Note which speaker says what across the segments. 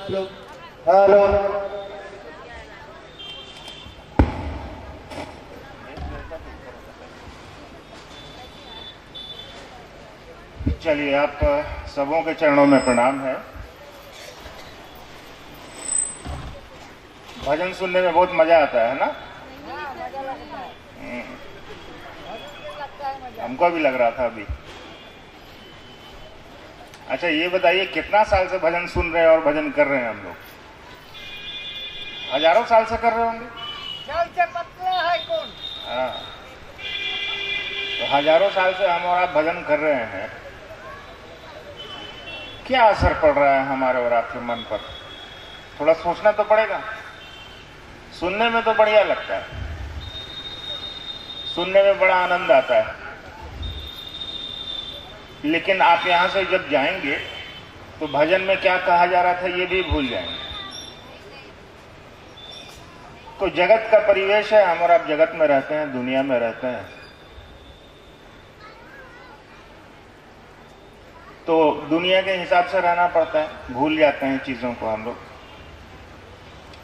Speaker 1: Hello.
Speaker 2: चलिए, आप सबों के चरणों में प्रणाम है। भजन सुनने में बहुत मजा आता है ना? हमको भी लग रहा था अभी। अच्छा, ये बताइए कितना साल से भजन सुन रहे हैं और भजन कर रहे हैं हम लोग? हजारों साल से कर रहे होंगे। हाँ, तो हजारों साल से हम और आप भजन कर रहे हैं। क्या असर पड़ रहा है हमारे और आपके मन पर? थोड़ा सोचना तो पड़ेगा। सुनने में तो बढ़िया लगता है, सुनने में बड़ा आनंद आता है, लेकिन आप यहां से जब जाएंगे तो भजन में क्या कहा जा रहा था ये भी भूल जाएंगे। तो जगत का परिवेश है, हम और आप जगत में रहते हैं, दुनिया में रहते हैं, तो दुनिया के हिसाब से रहना पड़ता है, भूल जाते हैं चीजों को हम लोग।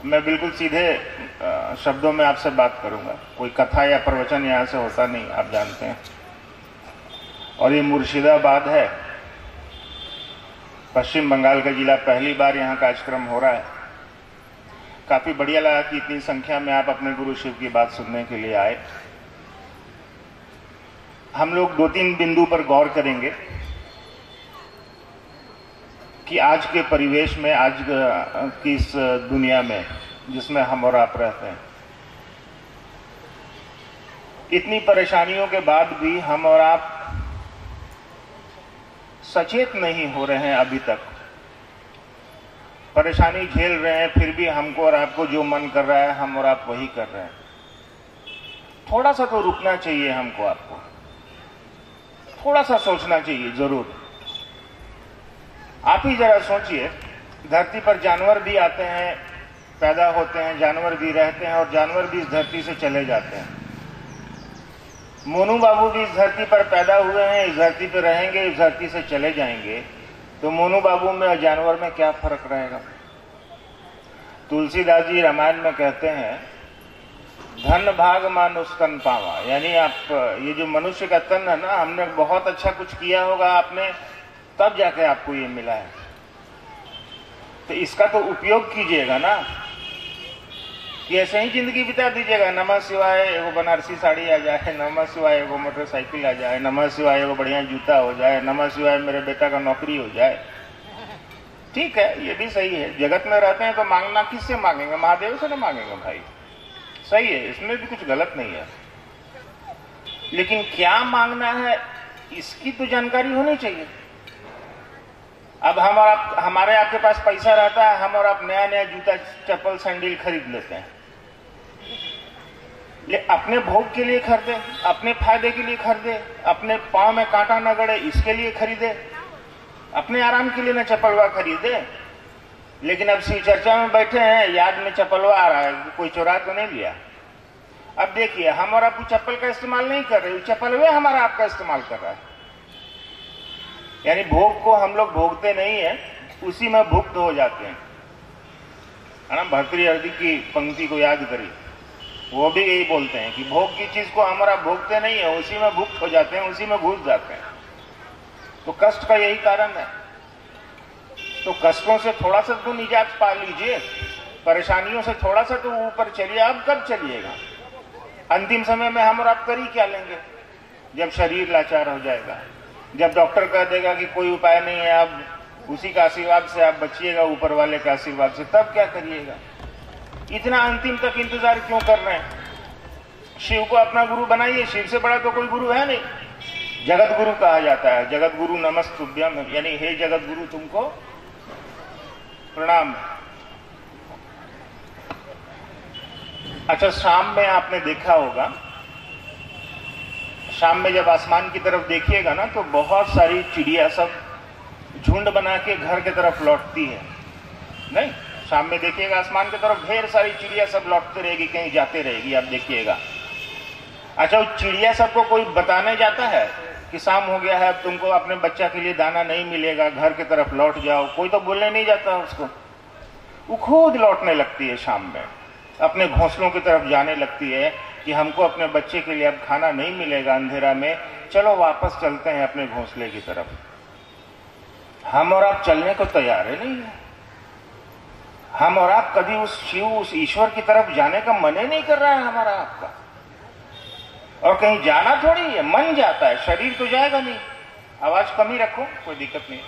Speaker 2: मैं बिल्कुल सीधे शब्दों में आपसे बात करूंगा, कोई कथा या प्रवचन यहां से होता नहीं, आप जानते हैं। और ये मुर्शिदाबाद है, पश्चिम बंगाल का जिला। पहली बार यहाँ कार्यक्रम हो रहा है। काफी बढ़िया लगा कि इतनी संख्या में आप अपने गुरु शिव की बात सुनने के लिए आए। हम लोग 2-3 बिंदु पर गौर करेंगे कि आज के परिवेश में, आज की इस दुनिया में जिसमें हम और आप रहते हैं, इतनी परेशानियों के बाद भी हम और आप सचेत नहीं हो रहे हैं। अभी तक परेशानी झेल रहे हैं, फिर भी हमको और आपको जो मन कर रहा है हम और आप वही कर रहे हैं। थोड़ा सा तो रुकना चाहिए हमको, आपको थोड़ा सा सोचना चाहिए जरूर। आप ही जरा सोचिए, धरती पर जानवर भी आते हैं, पैदा होते हैं, जानवर भी रहते हैं, और जानवर भी इस धरती से चले जाते हैं। मोनू बाबू भी इस धरती पर पैदा हुए हैं, इस धरती पर रहेंगे, इस धरती से चले जाएंगे। तो मोनू बाबू में और जानवर में क्या फर्क रहेगा? तुलसीदास जी रामायण में कहते हैं, धन भाग मानुष तन पावा, यानी आप ये जो मनुष्य का तन है ना, हमने बहुत अच्छा कुछ किया होगा आपने, तब जाके आपको ये मिला है। तो इसका तो उपयोग कीजिएगा ना, कि ऐसे ही जिंदगी बिता दीजिएगा। नमः शिवाय एगो बनारसी साड़ी आ जाए, नमः शिवाय एगो मोटरसाइकिल आ जाए, नमः शिवाय एगो बढ़िया जूता हो जाए, नमः शिवाय मेरे बेटा का नौकरी हो जाए। ठीक है, ये भी सही है। जगत में रहते हैं तो मांगना किससे मांगेंगे? महादेव से ना मांगेंगे भाई। सही है, इसमें भी कुछ गलत नहीं है, लेकिन क्या मांगना है इसकी तो जानकारी होनी चाहिए। अब हम और आप, हमारे आपके पास पैसा रहता है, हम और आप नया नया जूता चप्पल सैंडल खरीद लेते हैं। अपने भोग के लिए खरीदे, अपने फायदे के लिए खरीदे, अपने पांव में कांटा न गड़े इसके लिए खरीदे, अपने आराम के लिए न चप्पलवा खरीदे। लेकिन अब शिव चर्चा में बैठे हैं, याद में चप्पलवा आ रहा है, कोई चुरा तो नहीं लिया। अब देखिए, हम और आप चप्पल का इस्तेमाल नहीं कर रहे, चप्पलवे हमारा आपका इस्तेमाल कर रहा है। यानी भोग को हम लोग भोगते नहीं है, उसी में भुक्त हो जाते हैं, है ना? भर्तृहरि की पंक्ति को याद करिए, वो भी यही बोलते हैं कि भोग की चीज को हमारा भोगते नहीं है, उसी में भुक्त हो जाते हैं, उसी में घुस जाते हैं। तो कष्ट का यही कारण है। तो कष्टों से थोड़ा सा तो निजात पा लीजिए, परेशानियों से थोड़ा सा तो ऊपर चलिए। अब कब चलिएगा? अंतिम समय में हम और आप कर ही क्या लेंगे? जब शरीर लाचार हो जाएगा, जब डॉक्टर कह देगा कि कोई उपाय नहीं है, अब उसी का आशीर्वाद से आप बचिएगा, ऊपर वाले के आशीर्वाद से, तब क्या करिएगा? इतना अंतिम तक इंतजार क्यों कर रहे हैं? शिव को अपना गुरु बनाइए, शिव से बड़ा तो कोई गुरु है नहीं। जगत गुरु कहा जाता है, जगत गुरु नमस्तुभ्यम, यानी हे जगत गुरु तुमको प्रणाम। अच्छा, शाम में आपने देखा होगा, शाम में जब आसमान की तरफ देखिएगा ना, तो बहुत सारी चिड़िया सब झुंड बना के घर की तरफ लौटती है। नहीं, शाम में देखिएगा आसमान की तरफ ढेर सारी चिड़िया सब लौटती रहेगी, कहीं जाते रहेगी, आप देखिएगा। अच्छा, वो चिड़िया सबको कोई बताने जाता है कि शाम हो गया है, अब तुमको अपने बच्चा के लिए दाना नहीं मिलेगा, घर की तरफ लौट जाओ? कोई तो बोलने नहीं जाता उसको। वो खुद लौटने लगती है शाम में, अपने घोंसलों की तरफ जाने लगती है कि हमको अपने बच्चे के लिए अब खाना नहीं मिलेगा अंधेरा में, चलो वापस चलते हैं अपने घोंसले की तरफ। हम और आप चलने को तैयार है नहीं है। हम और आप कभी उस शिव, उस ईश्वर की तरफ जाने का मन ही नहीं कर रहा है हमारा आपका। और कहीं जाना थोड़ी है, मन जाता है, शरीर तो जाएगा नहीं। आवाज कम ही रखो, कोई दिक्कत नहीं।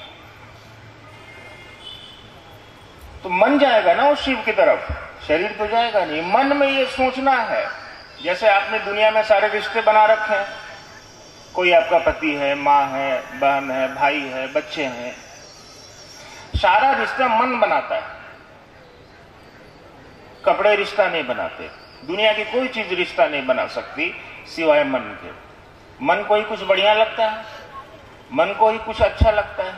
Speaker 2: तो मन जाएगा ना उस शिव की तरफ, शरीर तो जाएगा नहीं। मन में ये सोचना है, जैसे आपने दुनिया में सारे रिश्ते बना रखे हैं, कोई आपका पति है, माँ है, बहन है, भाई है, बच्चे हैं, सारा रिश्ता मन बनाता है। कपड़े रिश्ता नहीं बनाते, दुनिया की कोई चीज रिश्ता नहीं बना सकती सिवाय मन के। मन को ही कुछ बढ़िया लगता है, मन को ही कुछ अच्छा लगता है,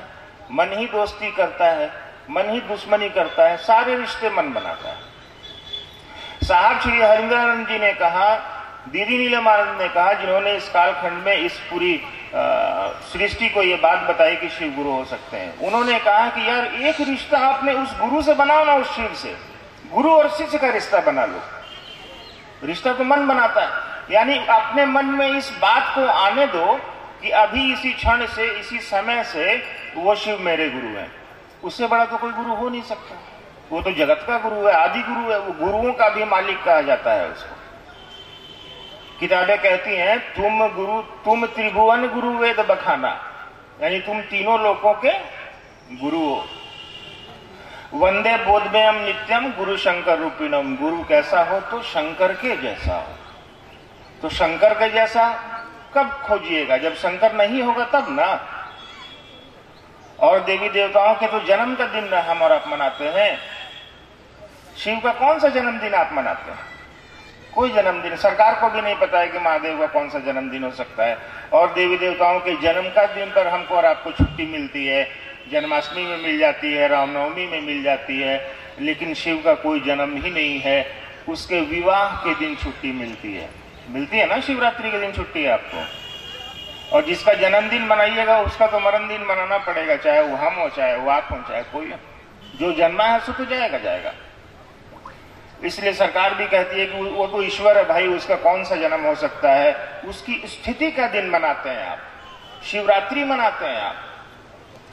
Speaker 2: मन ही दोस्ती करता है, मन ही दुश्मनी करता है, सारे रिश्ते मन बनाता है। साहब श्री हरिंद्रानंद जी ने कहा, दीदी नीलमानंद ने कहा, जिन्होंने इस कालखंड में इस पूरी सृष्टि को ये बात बताई कि शिव गुरु हो सकते हैं, उन्होंने कहा कि यार एक रिश्ता आपने उस गुरु से बनाओ ना, उस शिव से। गुरु और शिष्य का रिश्ता बना लो। रिश्ता तो मन बनाता है, यानी अपने मन में इस बात को आने दो कि अभी इसी क्षण से, इसी समय से वो शिव मेरे गुरु हैं। उससे बड़ा तो कोई गुरु हो नहीं सकता। वो तो जगत का गुरु है, आदि गुरु है, वो गुरुओं का भी मालिक कहा जाता है उसको। किताबें कहती हैं तुम गुरु, तुम त्रिभुवन गुरु वेद बखाना, यानी तुम तीनों लोकों के गुरु हो। वंदे बोधमेयम नित्यम गुरु शंकर रूपिणम, गुरु कैसा हो तो शंकर के जैसा हो। तो शंकर के जैसा कब खोजिएगा? जब शंकर नहीं होगा तब ना। और देवी देवताओं के तो जन्म का दिन हम और आप मनाते हैं। शिव का कौन सा जन्मदिन आप मनाते हैं? कोई जन्मदिन, सरकार को भी नहीं पता है कि महादेव का कौन सा जन्मदिन हो सकता है। और देवी देवताओं के जन्म का दिन पर हमको और आपको छुट्टी मिलती है, जन्माष्टमी में मिल जाती है, रामनवमी में मिल जाती है, लेकिन शिव का कोई जन्म ही नहीं है। उसके विवाह के दिन छुट्टी मिलती है ना, शिवरात्रि के दिन छुट्टी है आपको। और जिसका जन्मदिन मनाइएगा उसका तो मरण दिन मनाना पड़ेगा, चाहे वो हम हो, चाहे वो आप हो, चाहे कोई हो। जो जन्मा है सो तो जाएगा। इसलिए सरकार भी कहती है कि वो तो ईश्वर है भाई, उसका कौन सा जन्म हो सकता है। उसकी स्थिति का दिन मनाते हैं आप, शिवरात्रि मनाते हैं आप।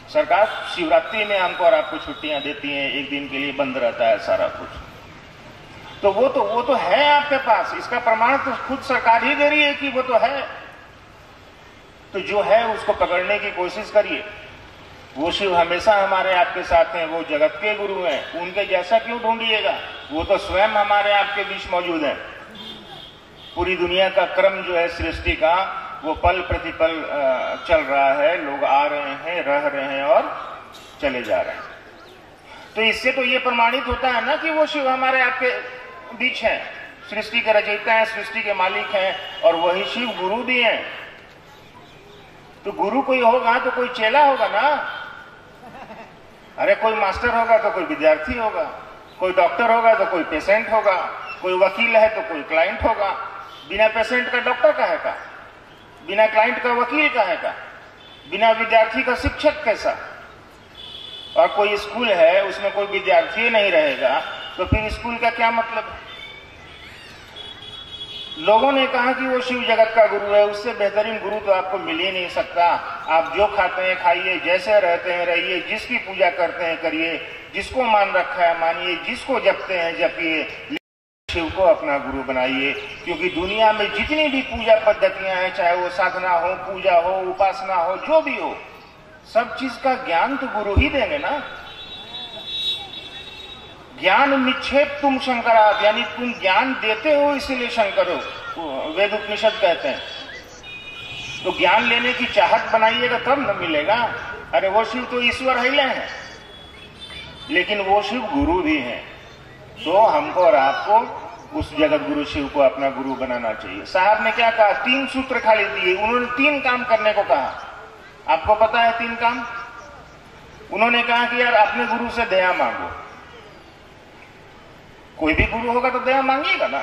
Speaker 2: सरकार शिवरात्रि में हमको और आपको छुट्टियां देती हैं, एक दिन के लिए बंद रहता है सारा कुछ। तो वो तो है आपके पास, इसका प्रमाण तो खुद सरकार ही दे रही है कि वो तो है। तो जो है उसको पकड़ने की कोशिश करिए। वो शिव हमेशा हमारे आपके साथ हैं, वो जगत के गुरु हैं, उनके जैसा क्यों ढूंढिएगा? वो तो स्वयं हमारे आपके बीच मौजूद हैं। पूरी दुनिया का क्रम जो है सृष्टि का, वो पल प्रतिपल चल रहा है। लोग आ रहे हैं, रह रहे हैं और चले जा रहे हैं। तो इससे तो ये प्रमाणित होता है ना कि वो शिव हमारे आपके बीच हैं, सृष्टि के रचयिता हैं, सृष्टि के मालिक हैं, और वही शिव गुरु भी हैं। तो गुरु कोई होगा तो कोई चेला होगा ना। अरे कोई मास्टर होगा तो कोई विद्यार्थी होगा, कोई डॉक्टर होगा तो कोई पेशेंट होगा, कोई वकील है तो कोई क्लाइंट होगा। बिना पेशेंट का डॉक्टर कहेगा, बिना क्लाइंट का वकील कहेगा, बिना विद्यार्थी का शिक्षक कैसा? और कोई स्कूल है उसमें कोई विद्यार्थी नहीं रहेगा तो फिर स्कूल का क्या मतलब? लोगों ने कहा कि वो शिव जगत का गुरु है, उससे बेहतरीन गुरु तो आपको मिल ही नहीं सकता। आप जो खाते हैं खाइए, जैसे रहते हैं रहिए, जिसकी पूजा करते हैं करिए, जिसको मान रखा है मानिए, जिसको जपते हैं जपिए, शिव को अपना गुरु बनाइए। क्योंकि दुनिया में जितनी भी पूजा पद्धतियां हैं, चाहे वो साधना हो, पूजा हो, उपासना हो, जो भी हो, सब चीज का ज्ञान तो गुरु ही देंगे ना। ज्ञान निक्षेप तुम शंकरात्, यानी तुम ज्ञान देते हो इसीलिए शंकर हो, वेद उपनिषद कहते हैं। तो ज्ञान लेने की चाहत बनाइएगा तब न मिलेगा। अरे वो शिव तो ईश्वर हिले हैं, लेकिन वो शिव गुरु भी हैं। तो हमको और आपको उस जगत गुरु शिव को अपना गुरु बनाना चाहिए। साहब ने क्या कहा? 3 सूत्र खाली दिए। उन्होंने 3 काम करने को कहा। आपको पता है 3 काम? उन्होंने कहा कि यार अपने गुरु से दया मांगो। कोई भी गुरु होगा तो दया मांगिएगा ना।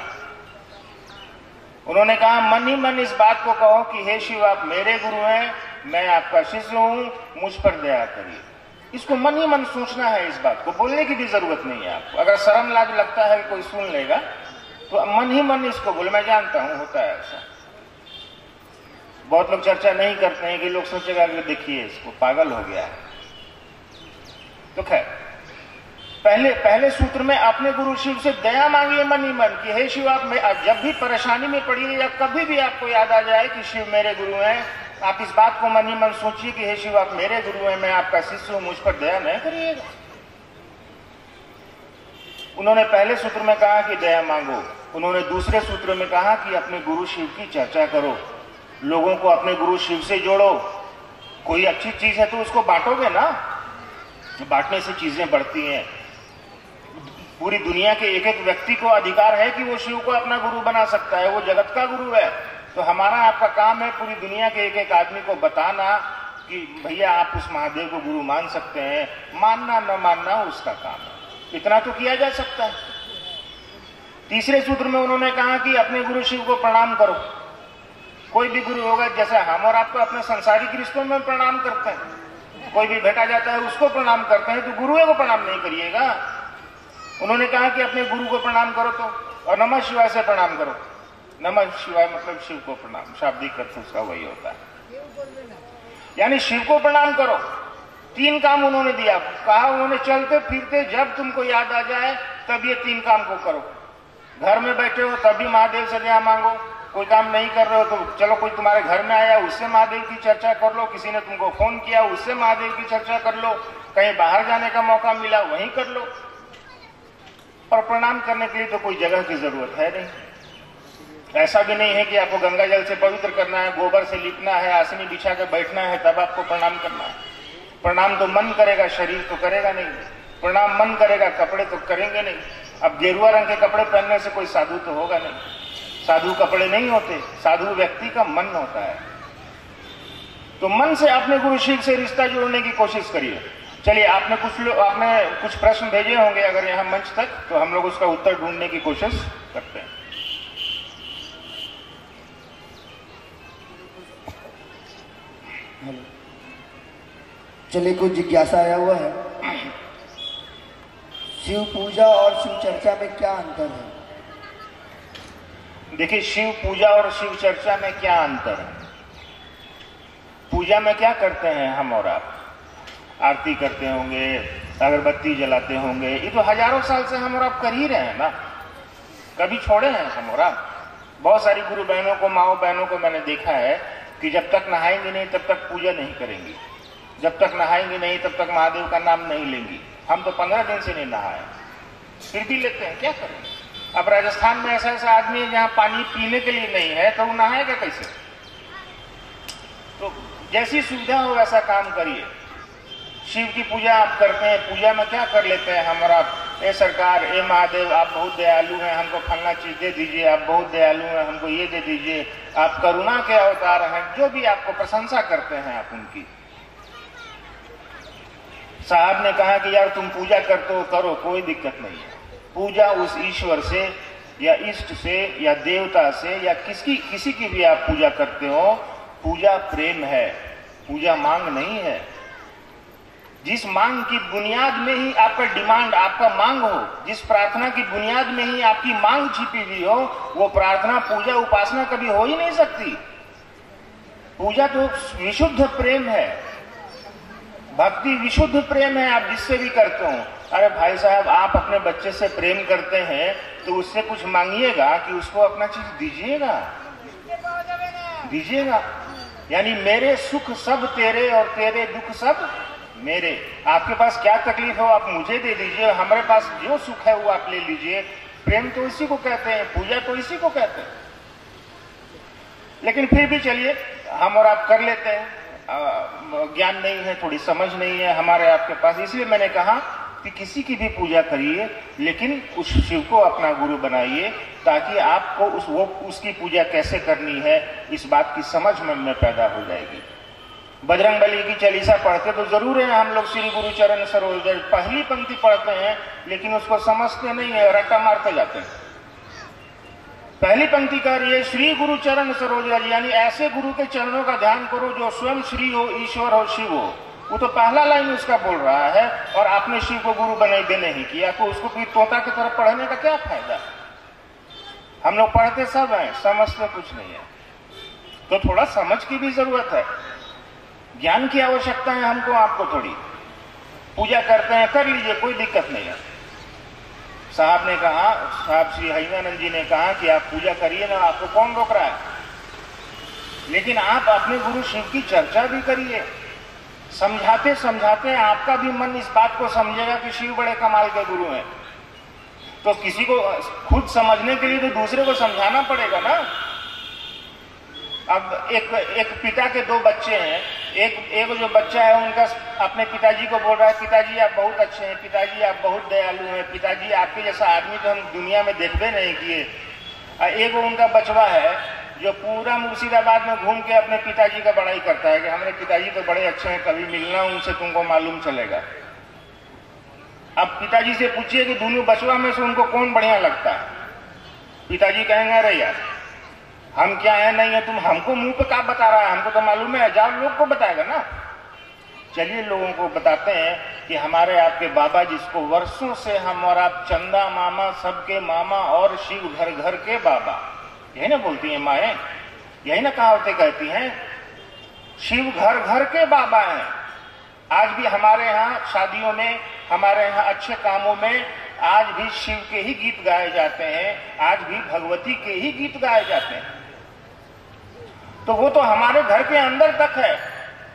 Speaker 2: उन्होंने कहा मन ही मन इस बात को कहो कि हे शिव आप मेरे गुरु हैं, मैं आपका शिष्य हूं, मुझ पर दया करिए। इसको मन ही मन सोचना है, इस बात को बोलने की भी जरूरत नहीं है आपको। अगर शर्म लाज लगता है कि कोई सुन लेगा तो मन ही मन इसको बोले। मैं जानता हूं होता है ऐसा। बहुत लोग चर्चा नहीं करते हैं कि लोग सोचेगा कि देखिए इसको पागल हो गया है। तो खैर, पहले सूत्र में अपने गुरु शिव से दया मांगिए मन ही मन कि हे शिव, आप जब भी परेशानी में पड़िए या कभी भी आपको याद आ जाए कि शिव मेरे गुरु हैं, आप इस बात को मन ही मन सोचिए कि हे शिव, आप मेरे गुरु हैं, मैं आपका शिष्य हूं, मुझ पर दया नहीं करिएगा। उन्होंने पहले सूत्र में कहा कि दया मांगो, उन्होंने दूसरे सूत्र में कहा कि अपने गुरु शिव की चर्चा करो, लोगों को अपने गुरु शिव से जोड़ो। कोई अच्छी चीज है तो उसको बांटोगे ना, बांटने से चीजें बढ़ती हैं। पूरी दुनिया के एक एक व्यक्ति को अधिकार है कि वो शिव को अपना गुरु बना सकता है, वो जगत का गुरु है। तो हमारा आपका काम है पूरी दुनिया के एक एक आदमी को बताना कि भैया आप उस महादेव को गुरु मान सकते हैं, मानना न मानना उसका काम है, इतना तो किया जा सकता है। तीसरे सूत्र में उन्होंने कहा कि अपने गुरु शिव को प्रणाम करो। कोई भी गुरु होगा, जैसे हम और आपको अपने संसारिक रिश्तों में प्रणाम करते हैं, कोई भी भेटा जाता है उसको प्रणाम करते हैं, तो गुरुओं को प्रणाम नहीं करिएगा। उन्होंने कहा कि अपने गुरु को प्रणाम करो तो, और नमः शिवाय से प्रणाम करो। नमः शिवाय मतलब शिव को प्रणाम, शाब्दिक अर्थ उसका वही होता है, यानी शिव को प्रणाम करो। 3 काम उन्होंने दिया, कहा उन्होंने चलते फिरते जब तुमको याद आ जाए तब ये 3 काम को करो। घर में बैठे हो तब भी महादेव से दया मांगो, कोई काम नहीं कर रहे हो तो चलो कोई तुम्हारे घर में आया उससे महादेव की चर्चा कर लो, किसी ने तुमको फोन किया उससे महादेव की चर्चा कर लो, कहीं बाहर जाने का मौका मिला वहीं कर लो। और प्रणाम करने के लिए तो कोई जगह की जरूरत है नहीं। ऐसा भी नहीं है कि आपको गंगा जल से पवित्र करना है, गोबर से लिपना है, आसनी बिछा के बैठना है तब आपको प्रणाम करना है। प्रणाम तो मन करेगा, शरीर तो करेगा नहीं। प्रणाम मन करेगा, कपड़े तो करेंगे नहीं। अब गेरुआ रंग के कपड़े पहनने से कोई साधु तो होगा नहीं, साधु कपड़े नहीं होते, साधु व्यक्ति का मन होता है। तो मन से अपने गुरु शिव से रिश्ता जोड़ने की कोशिश करिए। चलिए, आपने कुछ प्रश्न भेजे होंगे अगर यहाँ मंच तक, तो हम लोग उसका उत्तर ढूंढने की कोशिश करते हैं।
Speaker 1: चलिए, कुछ जिज्ञासा आया हुआ है। शिव पूजा और शिव चर्चा में क्या अंतर है?
Speaker 2: देखिए, शिव पूजा और शिव चर्चा में क्या अंतर है। पूजा में क्या करते हैं हम और आप? आरती करते होंगे, अगरबत्ती जलाते होंगे, ये तो हजारों साल से हम और आप कर ही रहे हैं ना, कभी छोड़े हैं हम और आप? बहुत सारी गुरु बहनों को, माओ बहनों को मैंने देखा है कि जब तक नहाएंगी नहीं तब तक पूजा नहीं करेंगी, जब तक नहाएंगी नहीं तब तक महादेव का नाम नहीं लेंगी। हम तो 15 दिन से नहीं नहाए, फिर भी लेते हैं, क्या करें। अब राजस्थान में ऐसा ऐसा आदमी है जहां पानी पीने के लिए नहीं है तो वो नहाएगा कैसे? तो जैसी सुविधा हो वैसा काम करिए। शिव की पूजा आप करते हैं, पूजा में क्या कर लेते हैं हम और आप? ए सरकार, ए महादेव, आप बहुत दयालु हैं, हमको फलना चीज दे दीजिए, आप बहुत दयालु हैं, हमको ये दे दीजिए, आप करुणा के अवतार हैं, जो भी आपको प्रशंसा करते हैं आप उनकी। साहब ने कहा कि यार तुम पूजा करते हो, करो, कोई दिक्कत नहीं है। पूजा उस ईश्वर से या इष्ट से या देवता से या किसी की भी आप पूजा करते हो, पूजा प्रेम है, पूजा मांग नहीं है। जिस मांग की बुनियाद में ही आपका डिमांड, आपका मांग हो, जिस प्रार्थना की बुनियाद में ही आपकी मांग छिपी हुई हो, वो प्रार्थना, पूजा, उपासना कभी हो ही नहीं सकती। पूजा तो विशुद्ध प्रेम है, भक्ति विशुद्ध प्रेम है, आप जिससे भी करते हो। अरे भाई साहब, आप अपने बच्चे से प्रेम करते हैं तो उससे कुछ मांगिएगा कि उसको अपना चीज दीजिएगा। यानी मेरे सुख सब तेरे और तेरे दुख सब मेरे। आपके पास क्या तकलीफ हो आप मुझे दे दीजिए, हमारे पास जो सुख है वो आप ले लीजिए। प्रेम तो इसी को कहते हैं, पूजा तो इसी को कहते हैं। लेकिन फिर भी चलिए, हम और आप कर लेते हैं, ज्ञान नहीं है, थोड़ी समझ नहीं है हमारे आपके पास, इसलिए मैंने कहा कि किसी की भी पूजा करिए लेकिन उस शिव को अपना गुरु बनाइए, ताकि आपको उसकी पूजा कैसे करनी है इस बात की समझ मन में पैदा हो जाएगी। बजरंगबली की चालीसा पढ़ते तो जरूर है हम लोग, श्री गुरु चरण सरोज, पहली पंक्ति पढ़ते हैं लेकिन उसको समझते नहीं है, रट्टा मारते जाते हैं। पहली पंक्ति का ये श्री गुरु चरण सरोज, यानी ऐसे गुरु के चरणों का ध्यान करो जो स्वयं श्री हो, ईश्वर हो, शिव हो। वो तो पहला लाइन उसका बोल रहा है और आपने शिव को गुरु बनाई नहीं किया, तो उसको कोई तोता की तरफ पढ़ने का क्या फायदा? हम लोग पढ़ते सब हैं, समझते कुछ नहीं है। तो थोड़ा समझ की भी जरूरत है, ज्ञान की आवश्यकता है हमको आपको थोड़ी। पूजा करते हैं, कर लीजिए, कोई दिक्कत नहीं है। साहब ने कहा, साहब श्री हरिनानंद जी ने कहा कि आप पूजा करिए ना, आपको कौन रोक रहा है, लेकिन आप अपने गुरु शिव की चर्चा भी करिए। समझाते समझाते आपका भी मन इस बात को समझेगा कि शिव बड़े कमाल के गुरु हैं। तो किसी को खुद समझने के लिए तो दूसरे को समझाना पड़ेगा ना। अब एक पिता के दो बच्चे हैं, एक जो बच्चा है उनका अपने पिताजी को बोल रहा है, पिताजी आप बहुत अच्छे हैं, पिताजी आप बहुत दयालु हैं, पिताजी आपके जैसा आदमी तो हम दुनिया में देखते नहीं किए। एक उनका बचवा है जो पूरा मुर्शिदाबाद में घूम के अपने पिताजी का बड़ाई करता है कि हमारे पिताजी तो बड़े अच्छे हैं, कभी मिलना उनसे तुमको मालूम चलेगा। अब पिताजी से पूछिए कि दोनों बचवा में से उनको कौन बढ़िया लगता है, पिताजी कहेंगे अरे यार हम क्या है नहीं है, तुम हमको मुंह पे क्या बता रहा है, हमको तो मालूम है, जाओ लोग को बताएगा ना। चलिए लोगों को बताते हैं कि हमारे आपके बाबा जिसको वर्षों से हम और आप चंदा मामा सबके मामा और शिव घर घर के बाबा, यही ना बोलती हैं माएं, यही ना कहावतें कहती हैं, शिव घर घर के बाबा हैं। आज भी हमारे यहाँ शादियों में, हमारे यहाँ अच्छे कामों में आज भी शिव के ही गीत गाए जाते हैं, आज भी भगवती के ही गीत गाए जाते हैं। तो वो तो हमारे घर के अंदर तक है,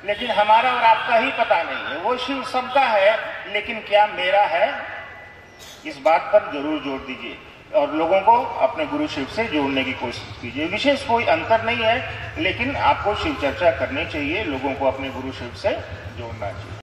Speaker 2: लेकिन हमारा और आपका ही पता नहीं है। वो शिव सबका है, लेकिन क्या मेरा है? इस बात पर जरूर जोर दीजिए और लोगों को अपने गुरु शिव से जोड़ने की कोशिश कीजिए। विशेष कोई अंतर नहीं है, लेकिन आपको शिव चर्चा करनी चाहिए, लोगों को अपने गुरु शिव से जोड़ना चाहिए।